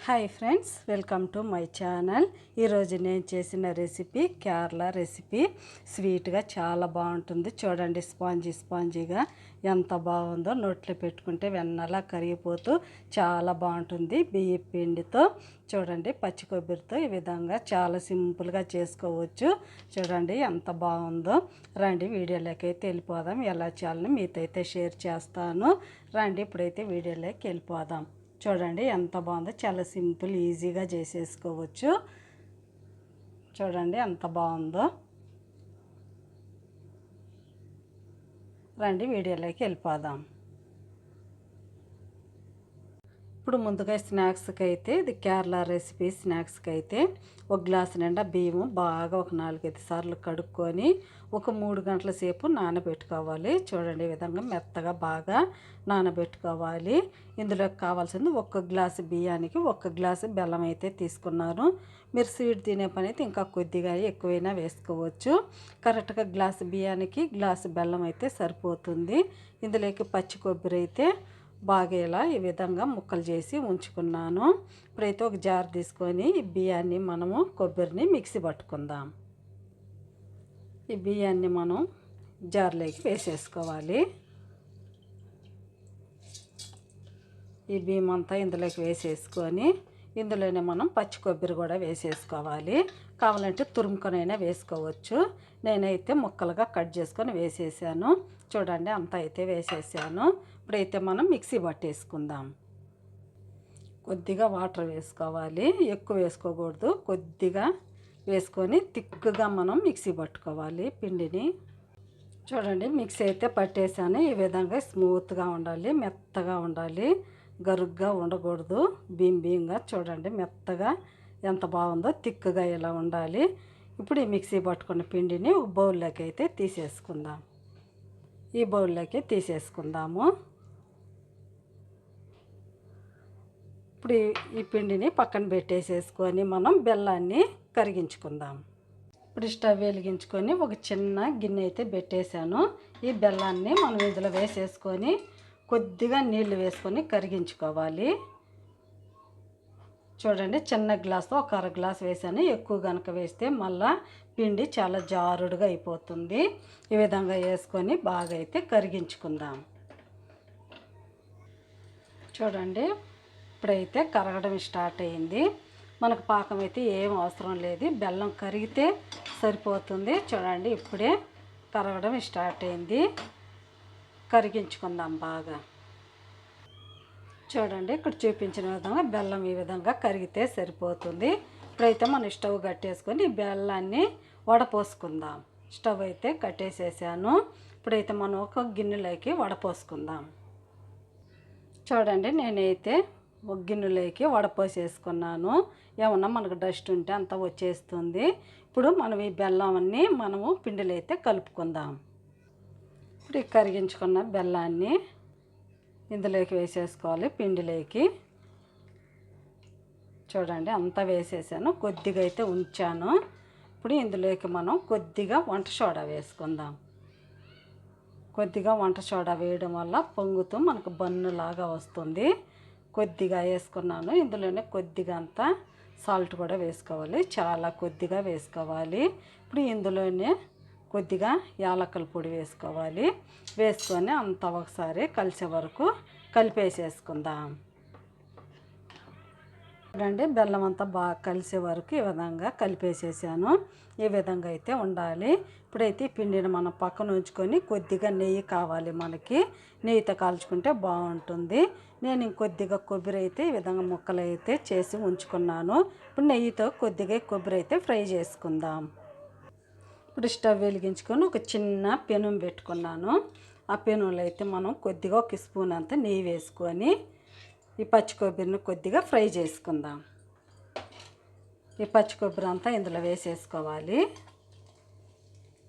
Hi friends, welcome to my channel. ఈరోజు నేను చేసిన రెసిపీ కేరళ రెసిపీ. స్వీట్గా చాలా బాగుంటుంది. చూడండి, స్పాంజీగా ఎంత బాగుందో. నోట్లో పెట్టుకుంటే వెన్నలా కరిగిపోతూ చాలా బాగుంటుంది. బియ్య పిండితో చూడండి, పచ్చి కొబ్బరితో ఈ విధంగా చాలా సింపుల్గా చేసుకోవచ్చు. చూడండి ఎంత బాగుందో. రండి వీడియోలోకి అయితే వెళ్ళిపోదాం. ఎలా చేయాలని మీతో అయితే షేర్ చేస్తాను. రండి ఇప్పుడైతే వీడియోలోకి వెళ్ళిపోదాం. చూడండి ఎంత బాగుందో. చాలా సింపుల్, ఈజీగా చేసేసుకోవచ్చు. చూడండి ఎంత బాగుందో. రండి వీడియోలోకి వెళ్ళిపోదాం. ఇప్పుడు ముందుగా స్నాక్స్కి అయితే, ఇది కేరళ రెసిపీ. స్నాక్స్కి అయితే ఒక గ్లాసు నిండా బియ్యము బాగా ఒక 4-5 సార్లు కడుక్కొని ఒక 3 గంటల సేపు నానబెట్టుకోవాలి. చూడండి ఈ విధంగా మెత్తగా బాగా నానబెట్టుకోవాలి. ఇందులోకి కావాల్సింది 1 గ్లాసు బియ్యానికి 1 గ్లాసు బెల్లం అయితే తీసుకున్నాను. మీరు స్వీట్ తినే పని అయితే ఇంకా కొద్దిగా ఎక్కువైనా వేసుకోవచ్చు. కరెక్ట్గా గ్లాసు బియ్యానికి గ్లాసు బెల్లం అయితే సరిపోతుంది. ఇందులోకి పచ్చి కొబ్బరి అయితే బాగా ఇలా ఈ విధంగా ముక్కలు చేసి ఉంచుకున్నాను. ఇప్పుడైతే ఒక జార్ తీసుకొని ఈ బియ్యాన్ని మనము కొబ్బరిని మిక్సీ పట్టుకుందాం. ఈ బియ్యాన్ని మనం జార్లోకి వేసేసుకోవాలి. ఈ బియ్యం అంతా ఇందులోకి వేసేసుకొని ఇందులోనే మనం పచ్చి కొబ్బరి కూడా వేసేసుకోవాలి. కావాలంటే తురుముకొనైనా వేసుకోవచ్చు. నేనైతే ముక్కలుగా కట్ చేసుకొని వేసేసాను. చూడండి అంతా అయితే వేసేసాను. ఇప్పుడైతే మనం మిక్సీ పట్టేసుకుందాం. కొద్దిగా వాటర్ వేసుకోవాలి, ఎక్కువ వేసుకోకూడదు. కొద్దిగా వేసుకొని తిక్కుగా మనం మిక్సీ పట్టుకోవాలి పిండిని. చూడండి మిక్సీ అయితే పట్టేసాను. ఈ విధంగా స్మూత్గా ఉండాలి, మెత్తగా ఉండాలి, గరుగ్గా ఉండకూడదు. బియ్యంగా చూడండి మెత్తగా ఎంత బాగుందో. తిక్కుగా ఇలా ఉండాలి. ఇప్పుడు ఈ మిక్సీ పట్టుకున్న పిండిని ఒక బౌల్లోకి అయితే తీసేసుకుందాం. ఈ బౌల్లోకి తీసేసుకుందాము. ఇప్పుడు ఈ పిండిని పక్కన పెట్టేసేసుకొని మనం బెల్లాన్ని కరిగించుకుందాం. ఇప్పుడు స్టవ్ వెలిగించుకొని ఒక చిన్న గిన్నె అయితే పెట్టేశాను. ఈ బెల్లాన్ని మనం ఇందులో వేసేసుకొని కొద్దిగా నీళ్లు వేసుకొని కరిగించుకోవాలి. చూడండి చిన్న గ్లాసు ఒక 1/2 గ్లాస్ వేసాను. ఎక్కువ కనుక వేస్తే మళ్ళా పిండి చాలా జారుడుగా అయిపోతుంది. ఈ విధంగా వేసుకొని బాగా అయితే కరిగించుకుందాం. చూడండి ఇప్పుడైతే కరగడం స్టార్ట్ అయింది. మనకు పాకం అయితే ఏం అవసరం లేదు, బెల్లం కరిగితే సరిపోతుంది. చూడండి ఇప్పుడే కరగడం స్టార్ట్ అయింది. కరిగించుకుందాం బాగా. చూడండి ఇక్కడ చూపించిన విధంగా బెల్లం ఈ విధంగా కరిగితే సరిపోతుంది. ఇప్పుడైతే మనం స్టవ్ కట్టేసుకొని బెల్లాన్ని వడపోసుకుందాం. స్టవ్ అయితే కట్టేసేసాను. ఇప్పుడైతే మనం ఒక గిన్నెలోకి వడపోసుకుందాం. చూడండి నేనైతే ఒక గిన్నెలోకి వడపోసేసుకున్నాను. ఏమన్నా మనకు డస్ట్ ఉంటే అంతా వచ్చేస్తుంది. ఇప్పుడు మనం ఈ బెల్లం అన్నీ మనము పిండిలో అయితే కలుపుకుందాం. ఇప్పుడు ఈ కరిగించుకున్న బెల్లాన్ని ఇందులోకి వేసేసుకోవాలి పిండిలోకి. చూడండి అంతా వేసేసాను. కొద్దిగా అయితే ఉంచాను. ఇప్పుడు ఇందులోకి మనం కొద్దిగా వంట సోడా వేసుకుందాం. కొద్దిగా వంట సోడా వేయడం వల్ల పొంగుతూ మనకు బన్నులాగా వస్తుంది. కొద్దిగా వేసుకున్నాను. ఇందులోనే కొద్దిగా అంతా సాల్ట్ కూడా వేసుకోవాలి, చాలా కొద్దిగా వేసుకోవాలి. ఇప్పుడు ఇందులోనే కొద్దిగా యాలకుల పొడి వేసుకోవాలి. వేసుకొని అంతా ఒకసారి కలిసే వరకు కలిపేసేసుకుందాం. చూడండి బెల్లం అంతా బాగా కలిసే వరకు ఈ విధంగా కలిపేసేసాను. ఈ విధంగా అయితే ఉండాలి. ఇప్పుడైతే ఈ పిండిని మనం పక్కన ఉంచుకొని కొద్దిగా నెయ్యి కావాలి మనకి. నెయ్యితో కాల్చుకుంటే బాగుంటుంది. నేను ఇంకొద్దిగా కొబ్బరి అయితే ఈ విధంగా ముక్కలు అయితే చేసి ఉంచుకున్నాను. ఇప్పుడు నెయ్యితో కొద్దిగా కొబ్బరి అయితే ఫ్రై చేసుకుందాం. ఇప్పుడు స్టవ్ వెలిగించుకొని ఒక చిన్న పెనం పెట్టుకున్నాను. ఆ పెనంలో అయితే మనం కొద్దిగా 1 స్పూన్ అంతా నెయ్యి వేసుకొని ఈ పచ్చి కొబ్బరిని కొద్దిగా ఫ్రై చేసుకుందాం. ఈ పచ్చి కొబ్బరి అంతా ఇందులో వేసేసుకోవాలి.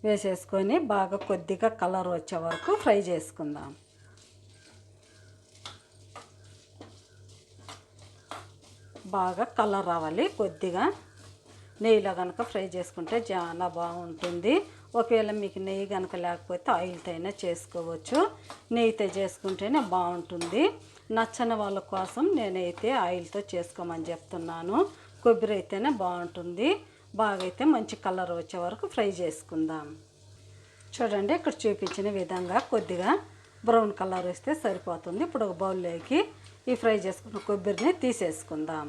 వేసేసుకొని బాగా కొద్దిగా కలర్ వచ్చే వరకు ఫ్రై చేసుకుందాం. బాగా కలర్ రావాలి. కొద్దిగా నెయ్యిలో కనుక ఫ్రై చేసుకుంటే చాలా బాగుంటుంది. ఒకవేళ మీకు నెయ్యి కనుక లేకపోతే ఆయిల్తో అయినా చేసుకోవచ్చు. నెయ్యితో చేసుకుంటేనే బాగుంటుంది. నచ్చని వాళ్ళ కోసం నేనైతే ఆయిల్తో చేసుకోమని చెప్తున్నాను. కొబ్బరి అయితేనే బాగుంటుంది. బాగా అయితే మంచి కలర్ వచ్చే వరకు ఫ్రై చేసుకుందాం. చూడండి, ఇక్కడ చూపించిన విధంగా కొద్దిగా బ్రౌన్ కలర్ వస్తే సరిపోతుంది. ఇప్పుడు ఒక బౌల్లోకి ఈ ఫ్రై చేసుకున్న కొబ్బరిని తీసేసుకుందాం.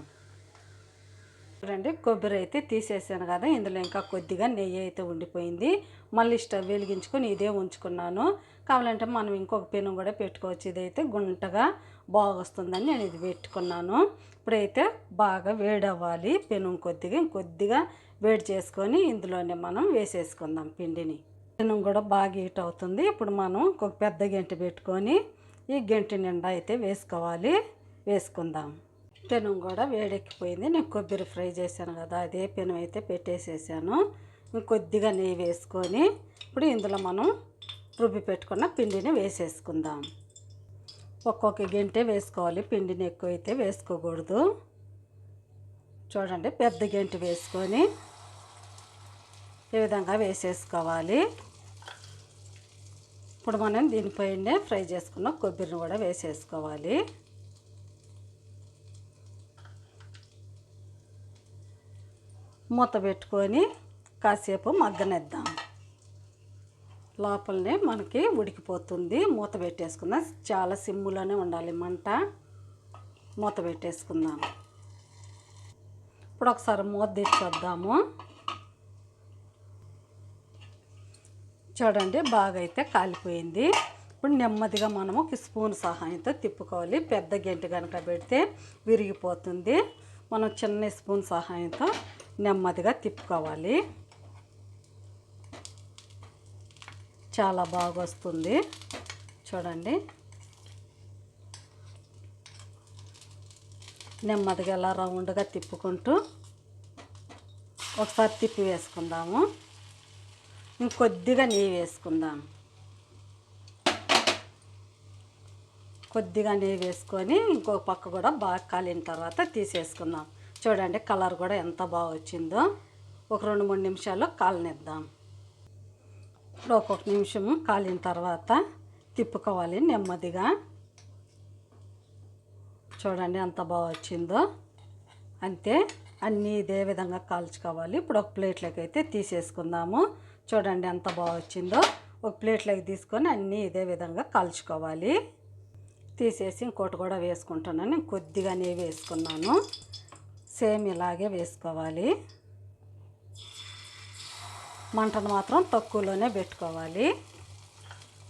చూడండి, కొబ్బరి అయితే తీసేసాను కదా, ఇందులో ఇంకా కొద్దిగా నెయ్యి అయితే ఉండిపోయింది. మళ్ళీ స్టవ్ వెలిగించుకొని ఇదే ఉంచుకున్నాను. కావాలంటే మనం ఇంకొక పెనం కూడా పెట్టుకోవచ్చు. ఇదైతే గుంటగా బాగా వస్తుందని నేను ఇది పెట్టుకున్నాను. ఇప్పుడైతే బాగా వేడి అవ్వాలి. పెనం కొద్దిగా వేడి చేసుకొని ఇందులోనే మనం వేసేసుకుందాం పిండిని. పెనం కూడా బాగా హీట్ అవుతుంది. ఇప్పుడు మనం ఒక పెద్ద గంట పెట్టుకొని ఈ గంట నిండా అయితే వేసుకుందాం. పెనం కూడా వేడెక్కిపోయింది. నేను కొబ్బరి ఫ్రై చేశాను కదా, అదే పెనం అయితే పెట్టేసేసాను. ఇంకొద్దిగా నెయ్యి వేసుకొని ఇప్పుడు ఇందులో మనం రుబ్బి పెట్టుకున్న పిండిని వేసేసుకుందాం. ఒక్కొక్క గంటే వేసుకోవాలి, పిండిని ఎక్కువ అయితే వేసుకోకూడదు. చూడండి, పెద్ద గంట వేసుకొని ఈ విధంగా వేసేసుకోవాలి. ఇప్పుడు మనం దీనిపైనే ఫ్రై చేసుకున్న కొబ్బరిని కూడా వేసేసుకోవాలి. మూత పెట్టుకొని కాసేపు మగ్గనిద్దాం. లోపలనే మనకి ఉడికిపోతుంది. మూత పెట్టేసుకుందాం. చాలా సిమ్ములోనే ఉండాలి మంట. మూత పెట్టేసుకుందాం. ఇప్పుడు ఒకసారి మూత తెచ్చేద్దాము. చూడండి, బాగా అయితే కాలిపోయింది. ఇప్పుడు నెమ్మదిగా మనము ఒక స్పూన్ సహాయంతో తిప్పుకోవాలి. పెద్ద గంట కనుక పెడితే విరిగిపోతుంది. మనం చిన్న స్పూన్ సహాయంతో నెమ్మదిగా తిప్పుకోవాలి. చాలా బాగా వస్తుంది. చూడండి, నెమ్మదిగా ఇలా రౌండ్గా తిప్పుకుంటూ ఒకసారి తిప్పి వేసుకుందాము. ఇంకొద్దిగా నెయ్యి వేసుకుందాం. కొద్దిగా నెయ్యి వేసుకొని ఇంకొక పక్క కూడా బాగా కాలిన తర్వాత తీసేసుకుందాం. చూడండి, కలర్ కూడా ఎంత బాగా వచ్చిందో. ఒక 2-3 నిమిషాలు కాలనిద్దాం. ఇప్పుడు ఒక్కొక్క నిమిషం కాలిన తర్వాత తిప్పుకోవాలి నెమ్మదిగా. చూడండి ఎంత బాగా వచ్చిందో. అంతే, అన్నీ ఇదే విధంగా కాల్చుకోవాలి. ఇప్పుడు ఒక ప్లేట్లోకి అయితే తీసేసుకుందాము. చూడండి ఎంత బాగా వచ్చిందో. ఒక ప్లేట్లోకి తీసుకొని అన్నీ ఇదే విధంగా కాల్చుకోవాలి. తీసేసి ఇంకోటి కూడా వేసుకుంటున్నాను. కొద్దిగా నెయ్యి వేసుకున్నాను. సేమ్ ఇలాగే వేసుకోవాలి. మంటను మాత్రం తక్కువలోనే పెట్టుకోవాలి.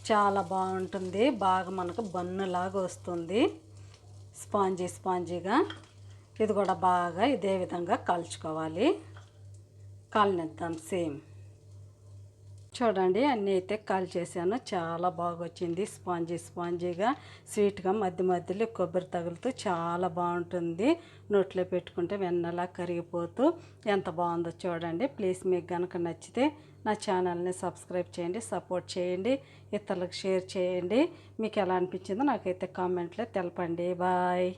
చాలా బాగుంటుంది. బాగా మనకు బన్నులాగా వస్తుంది, స్పాంజీగా. ఇది కూడా బాగా ఇదే విధంగా కాల్చుకోవాలి. కాలనిద్దాం సేమ్. చూడండి, అన్నీ అయితే కాల్ చేశాను. చాలా బాగా వచ్చింది. స్పాంజీగా స్వీట్గా మధ్యలో కొబ్బరి తగులుతూ చాలా బాగుంటుంది. నోట్లో పెట్టుకుంటే వెన్నలా కరిగిపోతూ ఎంత బాగుందో చూడండి. ప్లీజ్ మీకు కనుక నచ్చితే నా ఛానల్ని సబ్స్క్రైబ్ చేయండి, సపోర్ట్ చేయండి, ఇతరులకు షేర్ చేయండి. మీకు ఎలా అనిపించిందో నాకైతే కామెంట్లో తెలపండి. బాయ్.